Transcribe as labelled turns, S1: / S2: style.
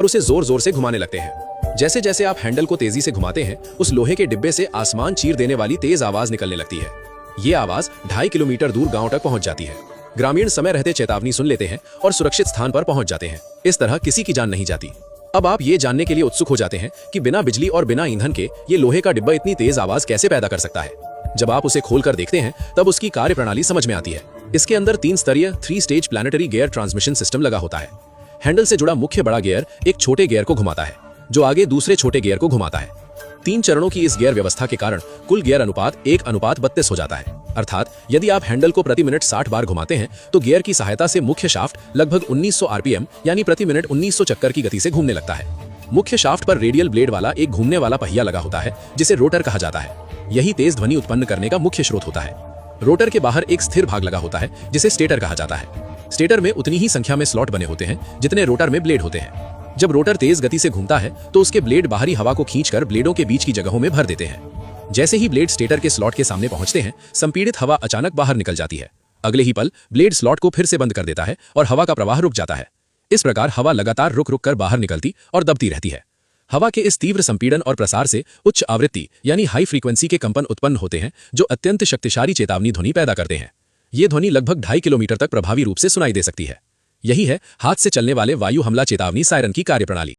S1: और उसे जोर जोर से घुमाने लगते हैं। जैसे जैसे आप हैंडल को तेजी से घुमाते हैं, उस लोहे के डिब्बे से आसमान चीर देने वाली तेज आवाज निकलने लगती है। ये आवाज 2.5 किलोमीटर दूर गांव तक पहुंच जाती है। ग्रामीण समय रहते चेतावनी सुन लेते हैं और सुरक्षित स्थान पर पहुंच जाते हैं। इस तरह किसी की जान नहीं जाती। अब आप ये जानने के लिए उत्सुक हो जाते हैं कि बिना बिजली और बिना ईंधन के ये लोहे का डिब्बा इतनी तेज आवाज कैसे पैदा कर सकता है। जब आप उसे खोलकर देखते हैं तब उसकी कार्यप्रणाली समझ में आती है। इसके अंदर 3 स्तरीय 3 stage planetary gear transmission system लगा होता है। हैंडल से जुड़ा मुख्य बड़ा गियर एक छोटे गियर को घुमाता है, जो आगे दूसरे छोटे गियर को घुमाता है। 3 चरणों की इस गियर व्यवस्था के कारण कुल गियर अनुपात 1:32 हो जाता है। अर्थात यदि आप हैंडल को प्रति मिनट 60 बार घुमाते हैं तो गियर की सहायता से मुख्य शाफ्ट लगभग 1900 आरपीएम यानी प्रति मिनट 1900 चक्कर की गति से घूमने लगता है। मुख्य शाफ्ट पर रेडियल ब्लेड वाला एक घूमने वाला पहिया लगा होता है, जिसे रोटर कहा जाता है। यही तेज ध्वनि उत्पन्न करने का मुख्य स्रोत होता है। रोटर के बाहर एक स्थिर भाग लगा होता है, जिसे स्टेटर कहा जाता है। स्टेटर में उतनी ही संख्या में स्लॉट बने होते हैं जितने रोटर में ब्लेड होते हैं। जब रोटर तेज गति से घूमता है तो उसके ब्लेड बाहरी हवा को खींचकर ब्लेडों के बीच की जगहों में भर देते हैं। जैसे ही ब्लेड स्टेटर के स्लॉट के सामने पहुंचते हैं, संपीड़ित हवा अचानक बाहर निकल जाती है। अगले ही पल ब्लेड स्लॉट को फिर से बंद कर देता है और हवा का प्रवाह रुक जाता है। इस प्रकार हवा लगातार रुक रुक कर बाहर निकलती और दबती रहती है। हवा के इस तीव्र संपीड़न और प्रसार से उच्च आवृत्ति यानी हाई फ्रीक्वेंसी के कंपन उत्पन्न होते हैं, जो अत्यंत शक्तिशाली चेतावनी ध्वनि पैदा करते हैं। ये ध्वनि लगभग 2.5 किलोमीटर तक प्रभावी रूप से सुनाई दे सकती है। यही है हाथ से चलने वाले वायु हमला चेतावनी सायरन की कार्यप्रणाली।